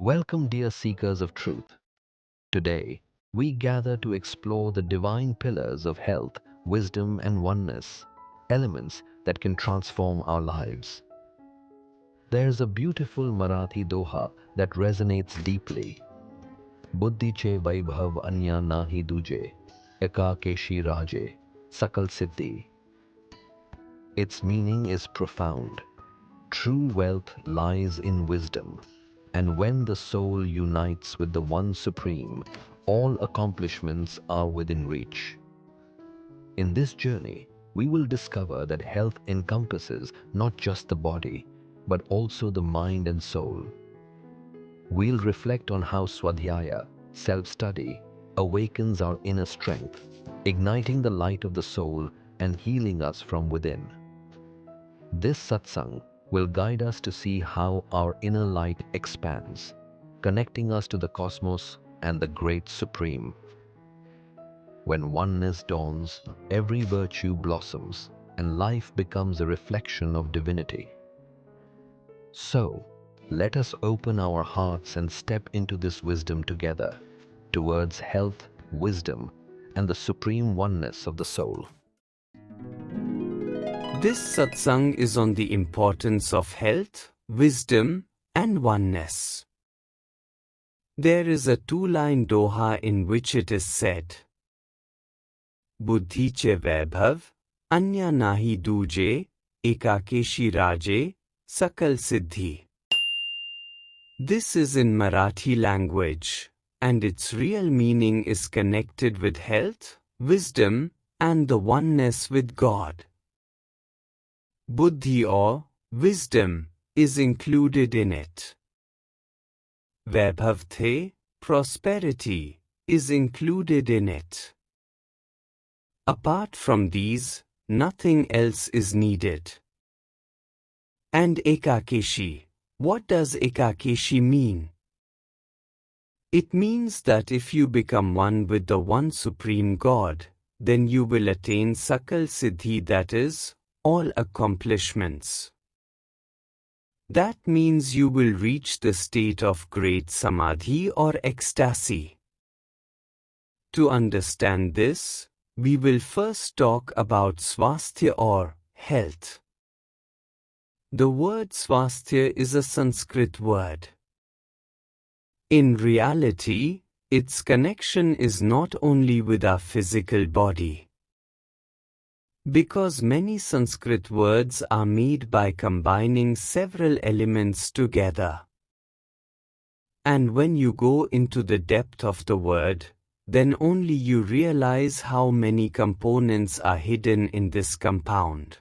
Welcome, dear seekers of truth. Today, we gather to explore the divine pillars of health, wisdom, and oneness, elements that can transform our lives. There's a beautiful Marathi doha that resonates deeply. Buddhi vaibhav anya naahi duje, keshi raje, sakal siddhi. Its meaning is profound. True wealth lies in wisdom, and when the soul unites with the One Supreme, all accomplishments are within reach. In this journey, we will discover that health encompasses not just the body, but also the mind and soul. We'll reflect on how Swadhyaya, self-study, awakens our inner strength, igniting the light of the soul and healing us from within. This satsang will guide us to see how our inner light expands, connecting us to the cosmos and the Great Supreme. When oneness dawns, every virtue blossoms, and life becomes a reflection of divinity. So, let us open our hearts and step into this wisdom together, towards health, wisdom, and the supreme oneness of the soul. This satsang is on the importance of health, wisdom, and oneness. There is a two-line doha in which it is said, Buddhi vaibhav, anya naahi duje, keshi raje, sakal siddhi. This is in Marathi language, and its real meaning is connected with health, wisdom, and the oneness with God. Buddhi or wisdom is included in it. Vaibhav, prosperity, is included in it. Apart from these, nothing else is needed. And keshi, what does keshi mean? It means that if you become one with the One Supreme God, then you will attain sakal siddhi, that is, all accomplishments. That means you will reach the state of great samadhi or ecstasy. To understand this, we will first talk about swasthya or health. The word swasthya is a Sanskrit word. In reality, its connection is not only with our physical body. Because many Sanskrit words are made by combining several elements together. And when you go into the depth of the word, then only you realize how many components are hidden in this compound.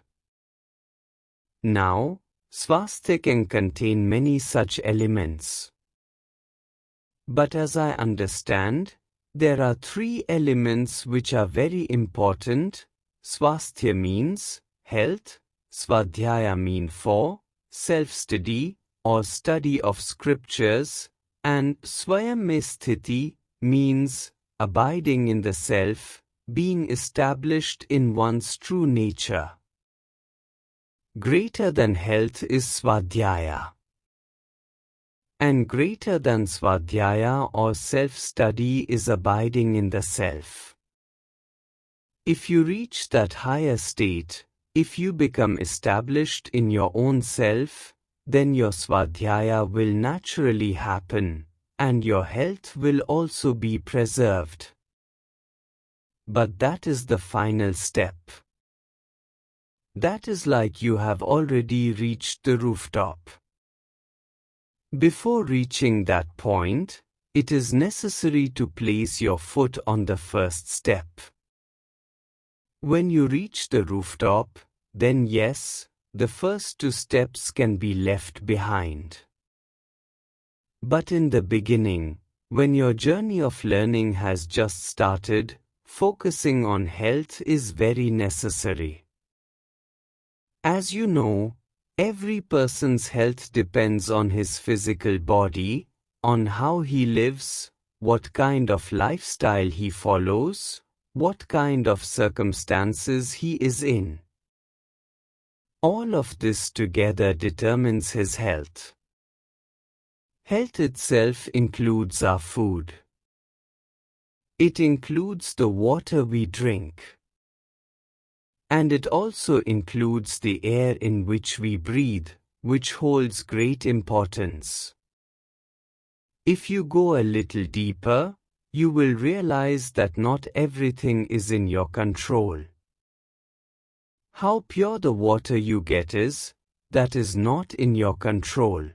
Now, swasthya can contain many such elements. But as I understand, there are three elements which are very important. Swasthya means health, Swadhyaya means self-study or study of scriptures, and swayam sthiti means abiding in the self, being established in one's true nature. Greater than health is Swadhyaya. And greater than Swadhyaya or self-study is abiding in the self. If you reach that higher state, if you become established in your own self, then your Swadhyaya will naturally happen, and your health will also be preserved. But that is the final step. That is like you have already reached the rooftop. Before reaching that point, it is necessary to place your foot on the first step. When you reach the rooftop, then yes, the first two steps can be left behind. But in the beginning, when your journey of learning has just started, focusing on health is very necessary. As you know, every person's health depends on his physical body, on how he lives, what kind of lifestyle he follows, what kind of circumstances he is in. All of this together determines his health. Health itself includes our food. It includes the water we drink. And it also includes the air in which we breathe, which holds great importance. If you go a little deeper, you will realize that not everything is in your control. How pure the water you get is, that is not in your control.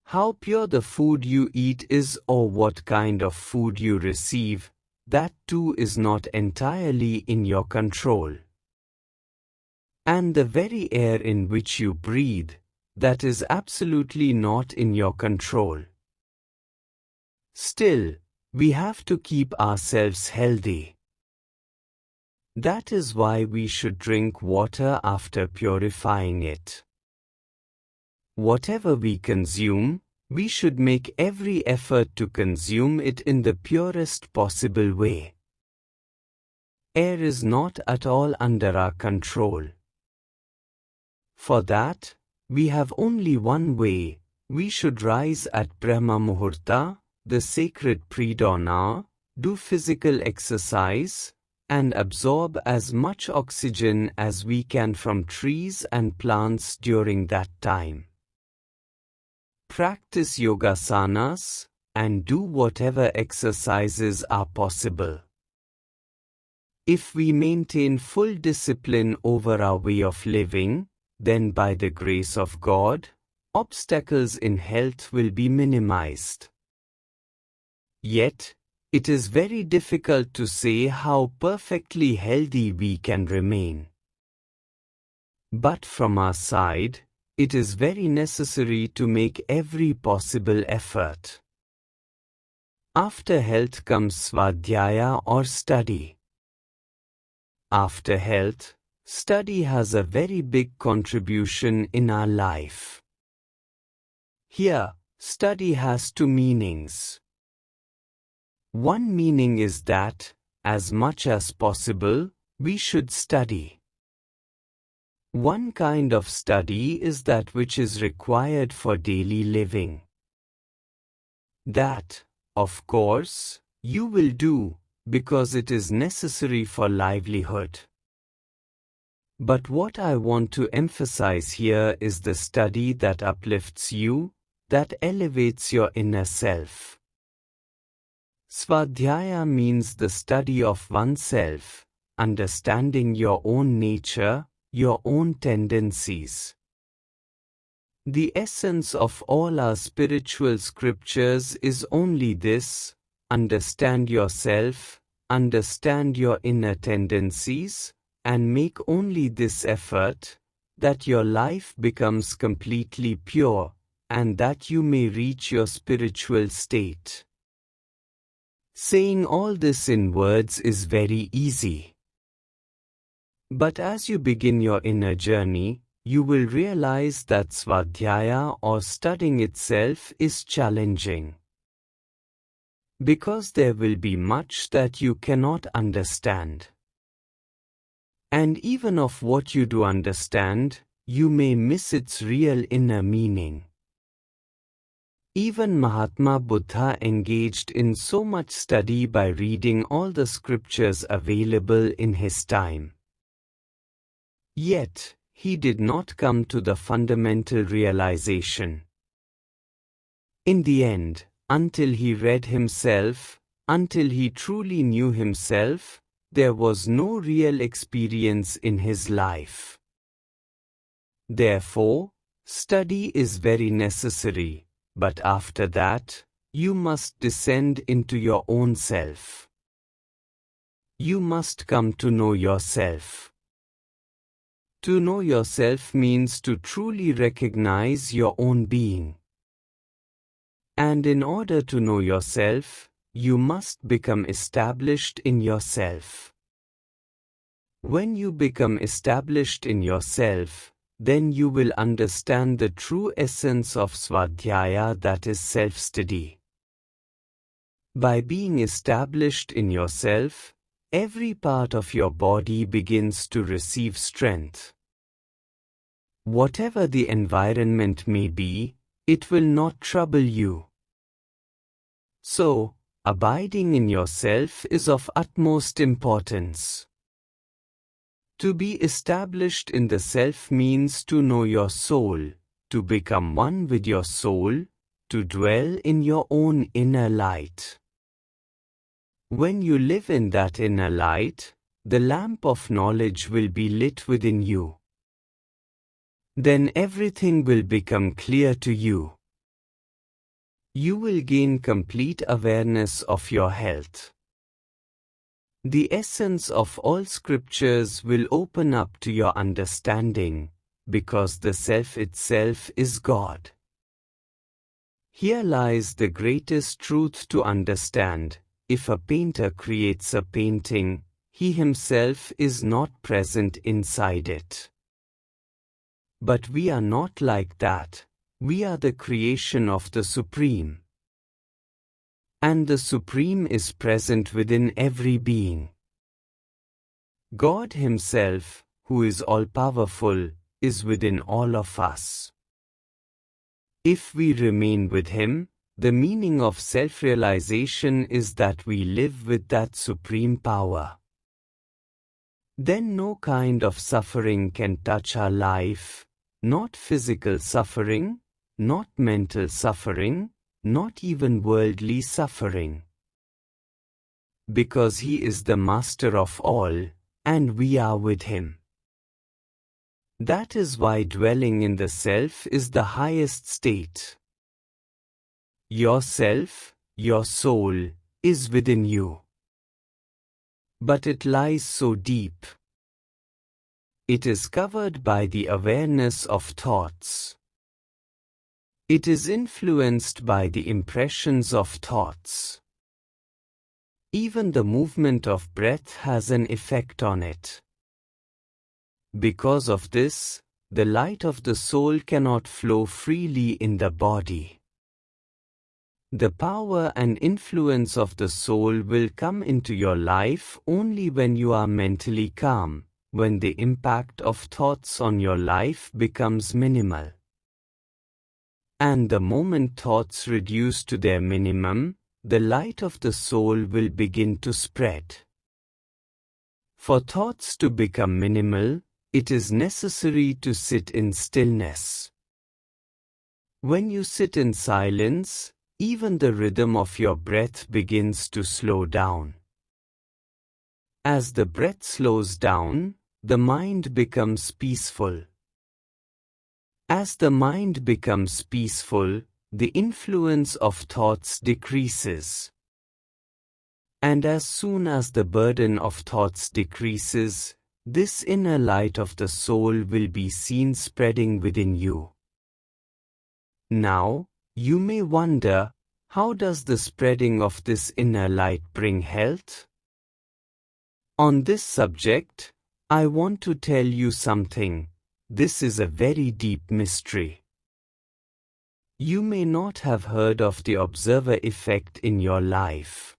How pure the food you eat is or what kind of food you receive, that too is not entirely in your control. And the very air in which you breathe, that is absolutely not in your control. Still, we have to keep ourselves healthy. That is why we should drink water after purifying it. Whatever we consume, we should make every effort to consume it in the purest possible way. Air is not at all under our control. For that, we have only one way. We should rise at Brahma Muhurta, the sacred pre-dawn hour, do physical exercise, and absorb as much oxygen as we can from trees and plants during that time. Practice yogasanas, and do whatever exercises are possible. If we maintain full discipline over our way of living, then by the grace of God, obstacles in health will be minimized. Yet, it is very difficult to say how perfectly healthy we can remain. But from our side, it is very necessary to make every possible effort. After health comes Swadhyaya or study. After health, study has a very big contribution in our life. Here, study has two meanings. One meaning is that, as much as possible, we should study. One kind of study is that which is required for daily living. That, of course, you will do, because it is necessary for livelihood. But what I want to emphasize here is the study that uplifts you, that elevates your inner self. Swadhyaya means the study of oneself, understanding your own nature, your own tendencies. The essence of all our spiritual scriptures is only this: understand yourself, understand your inner tendencies, and make only this effort, that your life becomes completely pure, and that you may reach your spiritual state. Saying all this in words is very easy. But as you begin your inner journey, you will realize that Swadhyaya or studying itself is challenging. Because there will be much that you cannot understand. And even of what you do understand, you may miss its real inner meaning. Even Mahatma Buddha engaged in so much study by reading all the scriptures available in his time. Yet, he did not come to the fundamental realization. In the end, until he read himself, until he truly knew himself, there was no real experience in his life. Therefore, study is very necessary, but after that, you must descend into your own self. You must come to know yourself. To know yourself means to truly recognize your own being. And in order to know yourself, you must become established in yourself. When you become established in yourself, then you will understand the true essence of Swadhyaya, that is self-study. By being established in yourself, every part of your body begins to receive strength. Whatever the environment may be, It will not trouble you. So, abiding in yourself is of utmost importance. To be established in the self means to know your soul, to become one with your soul, to dwell in your own inner light. When you live in that inner light, the lamp of knowledge will be lit within you. Then everything will become clear to you. You will gain complete awareness of your health. The essence of all scriptures will open up to your understanding, because the self itself is God. Here lies the greatest truth to understand. If a painter creates a painting, he himself is not present inside it. But we are not like that. We are the creation of the Supreme. And the Supreme is present within every being. God Himself, who is all-powerful, is within all of us. If we remain with Him, the meaning of self-realization is that we live with that supreme power. Then no kind of suffering can touch our life, not physical suffering, not mental suffering, not even worldly suffering. Because He is the Master of all, and we are with Him. That is why dwelling in the self is the highest state. Your self, your soul, is within you. But it lies so deep. It is covered by the awareness of thoughts. It is influenced by the impressions of thoughts. Even the movement of breath has an effect on it. Because of this, the light of the soul cannot flow freely in the body. The power and influence of the soul will come into your life only when you are mentally calm, when the impact of thoughts on your life becomes minimal. And the moment thoughts reduce to their minimum, the light of the soul will begin to spread. For thoughts to become minimal, it is necessary to sit in stillness. When you sit in silence, even the rhythm of your breath begins to slow down. As the breath slows down, the mind becomes peaceful. As the mind becomes peaceful, the influence of thoughts decreases. And as soon as the burden of thoughts decreases, this inner light of the soul will be seen spreading within you. Now, you may wonder, how does the spreading of this inner light bring health? On this subject, I want to tell you something. This is a very deep mystery. You may not have heard of the observer effect in your life.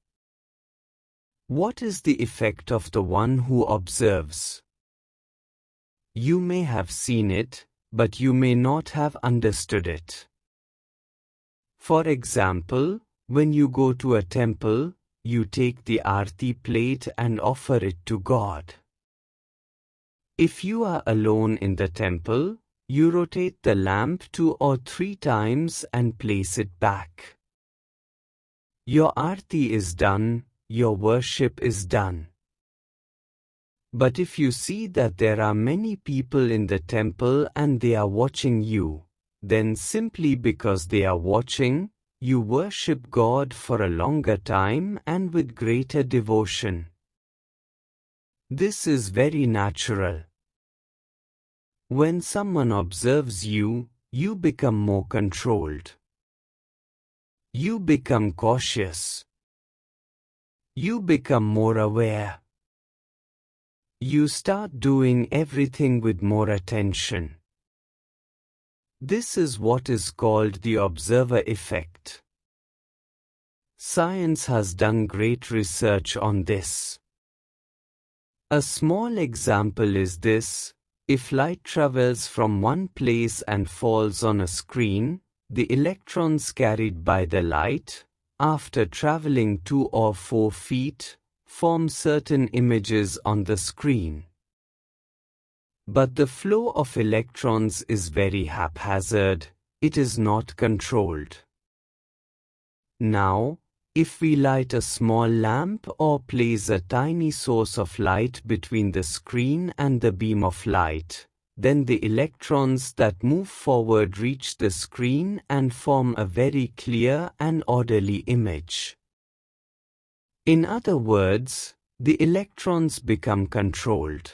What is the effect of the one who observes? You may have seen it, but you may not have understood it. For example, when you go to a temple, you take the arti plate and offer it to God. If you are alone in the temple, you rotate the lamp 2 or 3 times and place it back. Your arti is done, your worship is done. But if you see that there are many people in the temple and they are watching you, then simply because they are watching, you worship God for a longer time and with greater devotion. This is very natural. When someone observes you, you become more controlled. You become cautious. You become more aware. You start doing everything with more attention. This is what is called the observer effect. Science has done great research on this. A small example is this: if light travels from one place and falls on a screen, the electrons carried by the light, after traveling 2 or 4 feet, form certain images on the screen. But the flow of electrons is very haphazard, it is not controlled. Now, if we light a small lamp or place a tiny source of light between the screen and the beam of light, then the electrons that move forward reach the screen and form a very clear and orderly image. In other words, the electrons become controlled.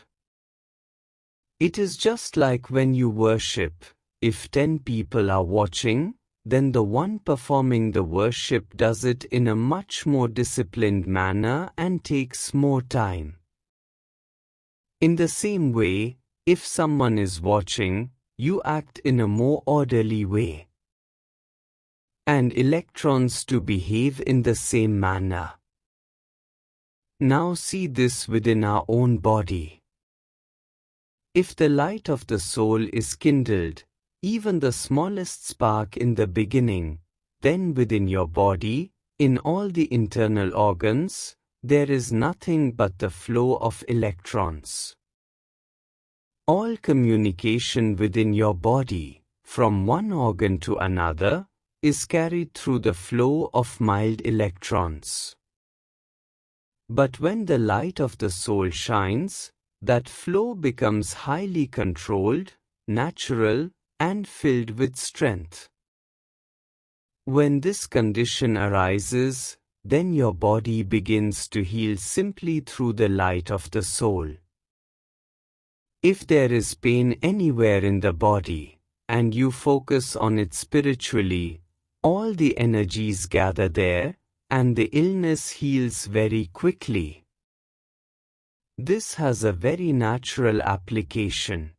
It is just like when you worship. If 10 people are watching, then the one performing the worship does it in a much more disciplined manner and takes more time. In the same way, if someone is watching, you act in a more orderly way. And electrons to behave in the same manner. Now see this within our own body. If the light of the soul is kindled, even the smallest spark in the beginning, then within your body, in all the internal organs, there is nothing but the flow of electrons. All communication within your body, from one organ to another, is carried through the flow of mild electrons. But when the light of the soul shines, that flow becomes highly controlled, natural, and filled with strength. When this condition arises, then your body begins to heal simply through the light of the soul. If there is pain anywhere in the body, and you focus on it spiritually, all the energies gather there, and the illness heals very quickly. This has a very natural application.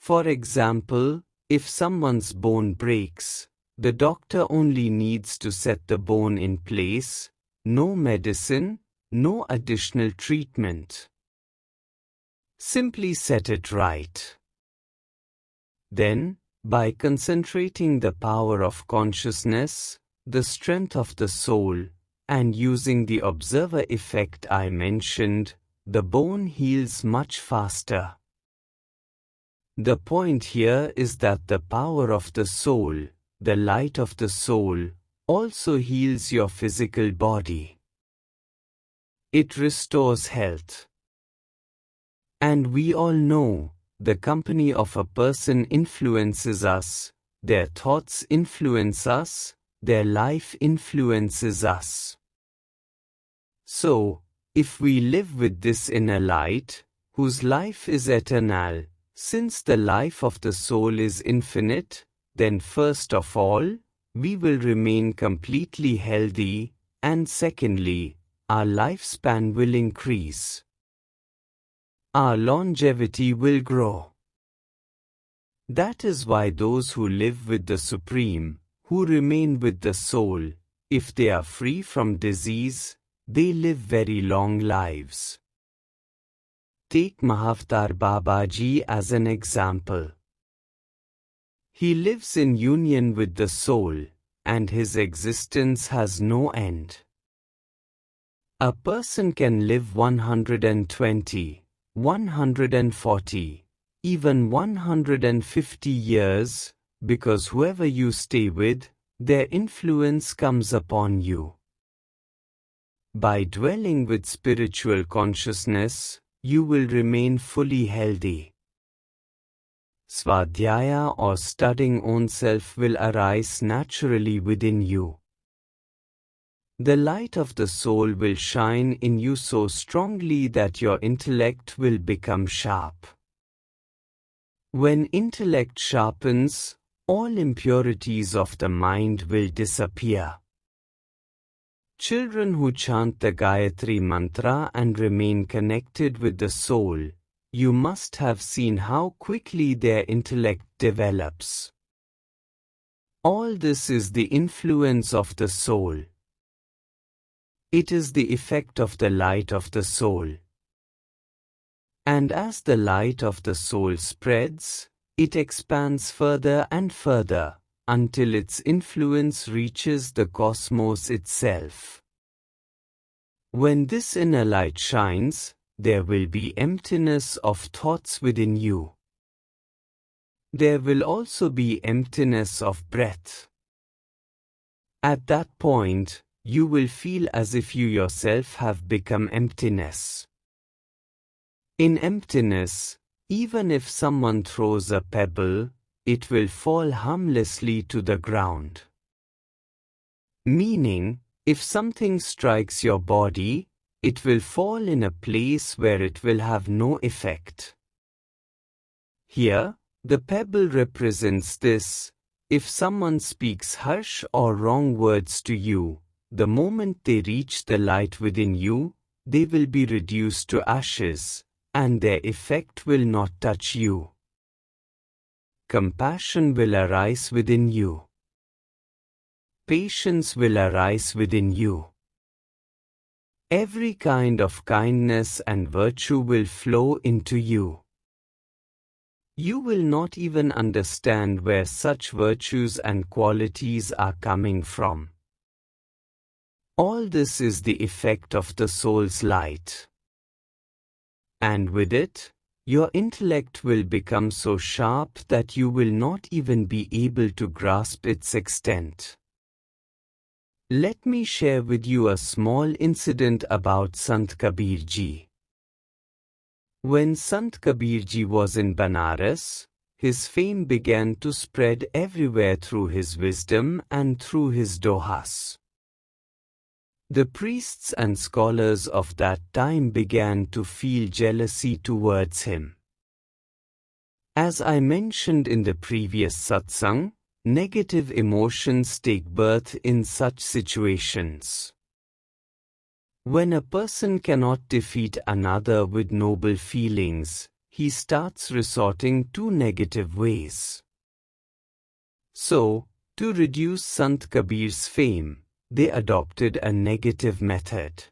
For example, if someone's bone breaks, the doctor only needs to set the bone in place, no medicine, no additional treatment. Simply set it right. Then, by concentrating the power of consciousness, the strength of the soul, and using the observer effect I mentioned, the bone heals much faster. The point here is that the power of the soul, the light of the soul, also heals your physical body. It restores health. And we all know, the company of a person influences us, their thoughts influence us, their life influences us. So, if we live with this inner light, whose life is eternal, since the life of the soul is infinite, then first of all, we will remain completely healthy, and secondly, our lifespan will increase. Our longevity will grow. That is why those who live with the Supreme, who remain with the soul, if they are free from disease, they live very long lives. Take Mahavtar Babaji as an example. He lives in union with the soul, and his existence has no end. A person can live 120, 140, even 150 years, because whoever you stay with, their influence comes upon you. By dwelling with spiritual consciousness, you will remain fully healthy. Swadhyaya or studying own self will arise naturally within you. The light of the soul will shine in you so strongly that your intellect will become sharp. When intellect sharpens, all impurities of the mind will disappear. Children who chant the Gayatri Mantra and remain connected with the soul, you must have seen how quickly their intellect develops. All this is the influence of the soul. It is the effect of the light of the soul. And as the light of the soul spreads, it expands further and further, until its influence reaches the cosmos itself. When this inner light shines, there will be emptiness of thoughts within you. There will also be emptiness of breath. At that point, you will feel as if you yourself have become emptiness. In emptiness, even if someone throws a pebble, it will fall harmlessly to the ground. Meaning, if something strikes your body, it will fall in a place where it will have no effect. Here, the pebble represents this. If someone speaks harsh or wrong words to you, the moment they reach the light within you, they will be reduced to ashes, and their effect will not touch you. Compassion will arise within you. Patience will arise within you. Every kind of kindness and virtue will flow into you. You will not even understand where such virtues and qualities are coming from. All this is the effect of the soul's light. And with it, your intellect will become so sharp that you will not even be able to grasp its extent. Let me share with you a small incident about Sant Kabir Ji. When Sant Kabir Ji was in Banaras, his fame began to spread everywhere through his wisdom and through his dohas. The priests and scholars of that time began to feel jealousy towards him. As I mentioned in the previous satsang, negative emotions take birth in such situations. When a person cannot defeat another with noble feelings, he starts resorting to negative ways. So, to reduce Sant Kabir's fame, they adopted a negative method.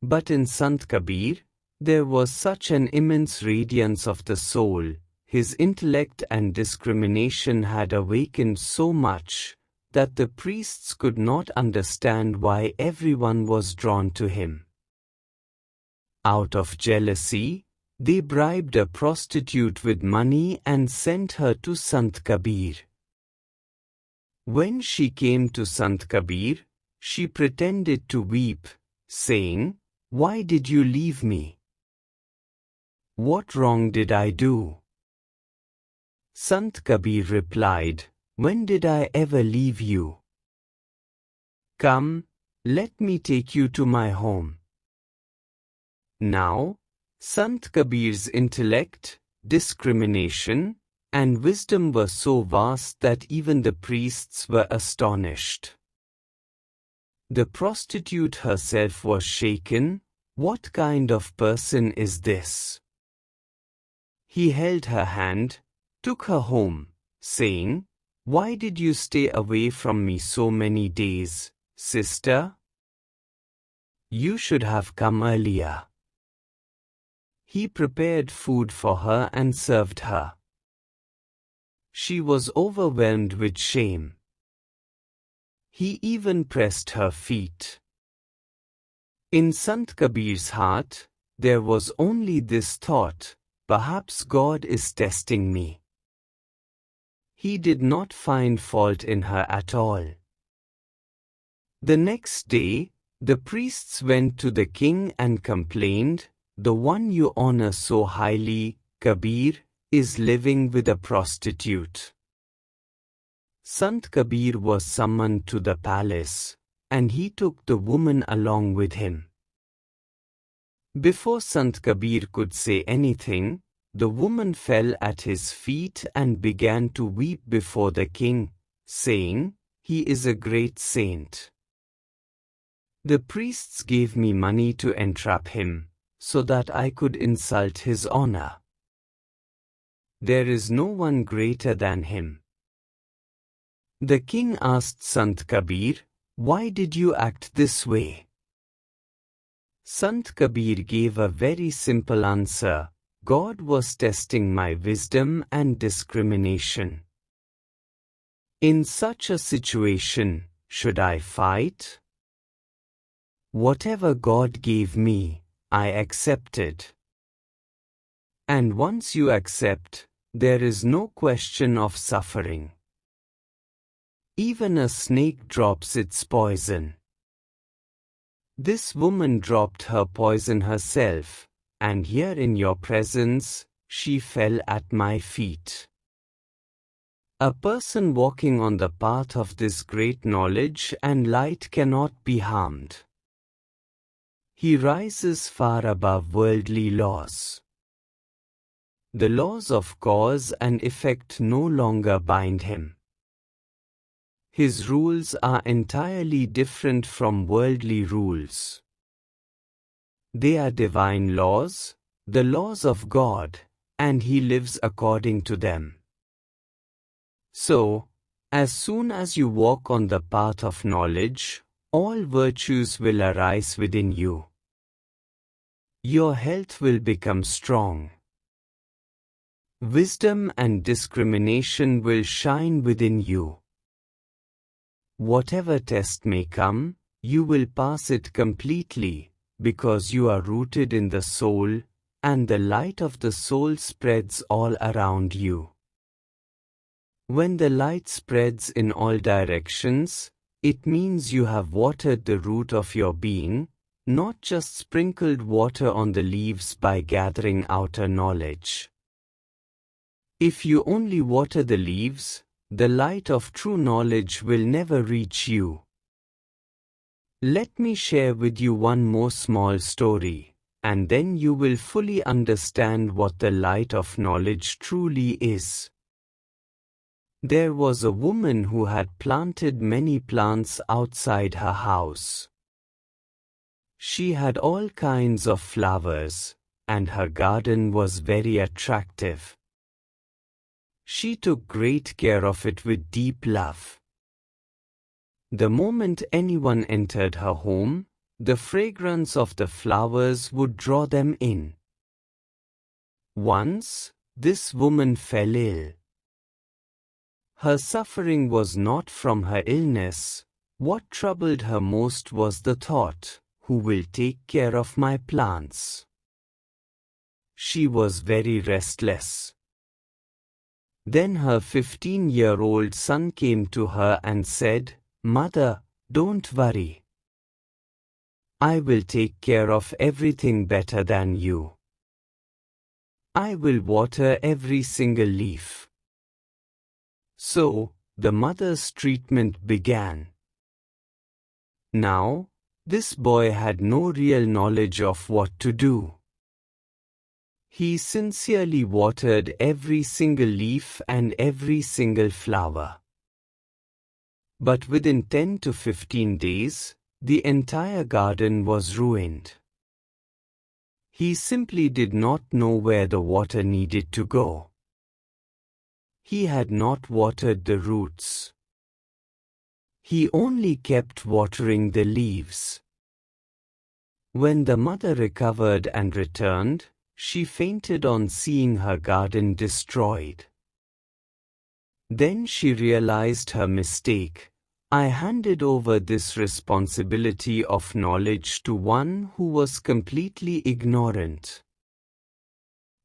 But in Sant Kabir, there was such an immense radiance of the soul, his intellect and discrimination had awakened so much, that the priests could not understand why everyone was drawn to him. Out of jealousy, they bribed a prostitute with money and sent her to Sant Kabir. When she came to Sant Kabir, she pretended to weep, saying, "Why did you leave me? What wrong did I do?" Sant Kabir replied, "When did I ever leave you? Come, let me take you to my home." Now, Sant Kabir's intellect, discrimination, and wisdom were so vast that even the priests were astonished. The prostitute herself was shaken. What kind of person is this? He held her hand, took her home, saying, "Why did you stay away from me so many days, sister? You should have come earlier." He prepared food for her and served her. She was overwhelmed with shame. He even pressed her feet. In Sant Kabir's heart, there was only this thought, "Perhaps God is testing me." He did not find fault in her at all. The next day, the priests went to the king and complained, "The one you honor so highly, Kabir, is living with a prostitute." Sant Kabir was summoned to the palace, and he took the woman along with him. Before Sant Kabir could say anything, the woman fell at his feet and began to weep before the king, saying, "He is a great saint. The priests gave me money to entrap him, so that I could insult his honor. There is no one greater than him." The king asked Sant Kabir, "Why did you act this way?" Sant Kabir gave a very simple answer, " God was testing my wisdom and discrimination." In such a situation, should I fight? Whatever God gave me, I accepted. And once you accept, there is no question of suffering. Even a snake drops its poison. This woman dropped her poison herself, and here in your presence, she fell at my feet. A person walking on the path of this great knowledge and light cannot be harmed. He rises far above worldly laws. The laws of cause and effect no longer bind him. His rules are entirely different from worldly rules. They are divine laws, the laws of God, and he lives according to them. So, as soon as you walk on the path of knowledge, all virtues will arise within you. Your health will become strong. Wisdom and discrimination will shine within you. Whatever test may come, you will pass it completely, because you are rooted in the soul, and the light of the soul spreads all around you. When the light spreads in all directions, it means you have watered the root of your being, not just sprinkled water on the leaves by gathering outer knowledge. If you only water the leaves, the light of true knowledge will never reach you. Let me share with you one more small story, and then you will fully understand what the light of knowledge truly is. There was a woman who had planted many plants outside her house. She had all kinds of flowers, and her garden was very attractive. She took great care of it with deep love. The moment anyone entered her home, the fragrance of the flowers would draw them in. Once, this woman fell ill. Her suffering was not from her illness. What troubled her most was the thought, "Who will take care of my plants?" She was very restless. Then her 15-year-old son came to her and said, "Mother, don't worry. I will take care of everything better than you. I will water every single leaf." So, the mother's treatment began. Now, this boy had no real knowledge of what to do. He sincerely watered every single leaf and every single flower. But within 10 to 15 days, the entire garden was ruined. He simply did not know where the water needed to go. He had not watered the roots. He only kept watering the leaves. When the mother recovered and returned, she fainted on seeing her garden destroyed. Then she realized her mistake. I handed over this responsibility of knowledge to one who was completely ignorant.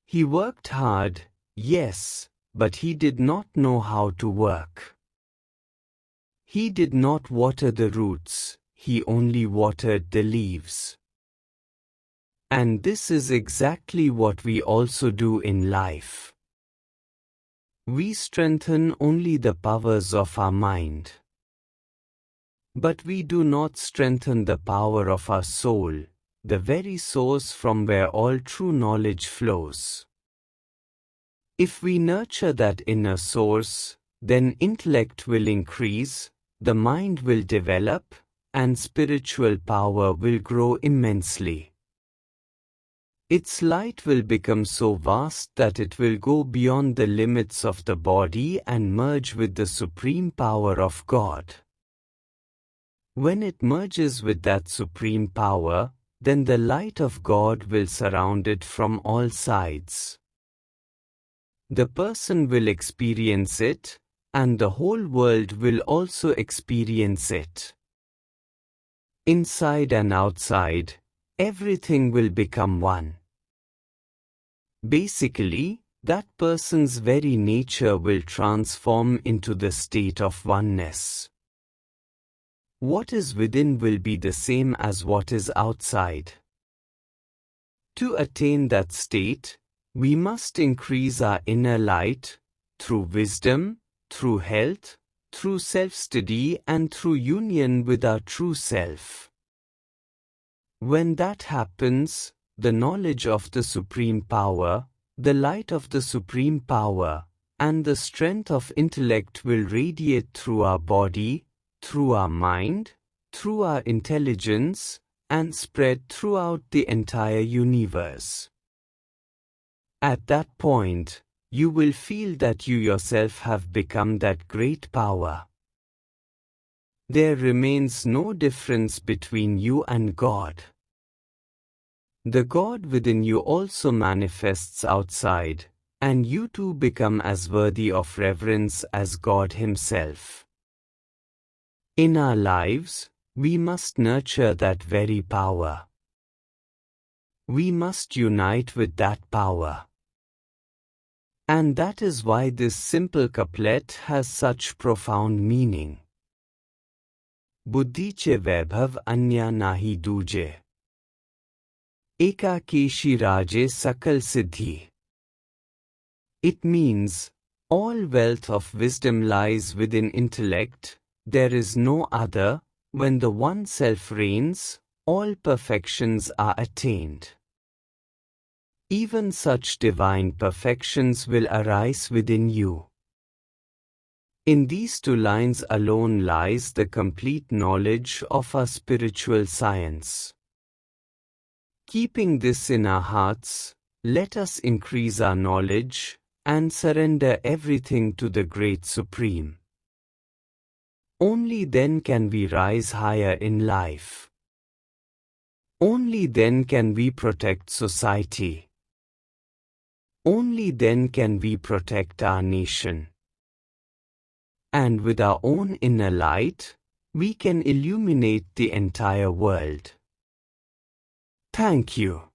He worked hard, yes, but he did not know how to work. He did not water the roots, he only watered the leaves. And this is exactly what we also do in life. We strengthen only the powers of our mind. But we do not strengthen the power of our soul, the very source from where all true knowledge flows. If we nurture that inner source, then intellect will increase, the mind will develop, and spiritual power will grow immensely. Its light will become so vast that it will go beyond the limits of the body and merge with the supreme power of God. When it merges with that supreme power, then the light of God will surround it from all sides. The person will experience it, and the whole world will also experience it. Inside and outside, everything will become one. Basically, that person's very nature will transform into the state of oneness. What is within will be the same as what is outside. To attain that state, we must increase our inner light, through wisdom, through health, through self-study and through union with our true self. When that happens, the knowledge of the Supreme Power, the light of the Supreme Power, and the strength of intellect will radiate through our body, through our mind, through our intelligence, and spread throughout the entire universe. At that point, you will feel that you yourself have become that great power. There remains no difference between you and God. The God within you also manifests outside, and you too become as worthy of reverence as God Himself. In our lives, we must nurture that very power. We must unite with that power. And that is why this simple couplet has such profound meaning. Buddhi che vaibhav anya naahi duje. Keshi raje sakal siddhi. It means, all wealth of wisdom lies within intellect, there is no other. When the One Self reigns, all perfections are attained. Even such divine perfections will arise within you. In these two lines alone lies the complete knowledge of our spiritual science. Keeping this in our hearts, let us increase our knowledge and surrender everything to the Great Supreme. Only then can we rise higher in life. Only then can we protect society. Only then can we protect our nation. And with our own inner light, we can illuminate the entire world. Thank you.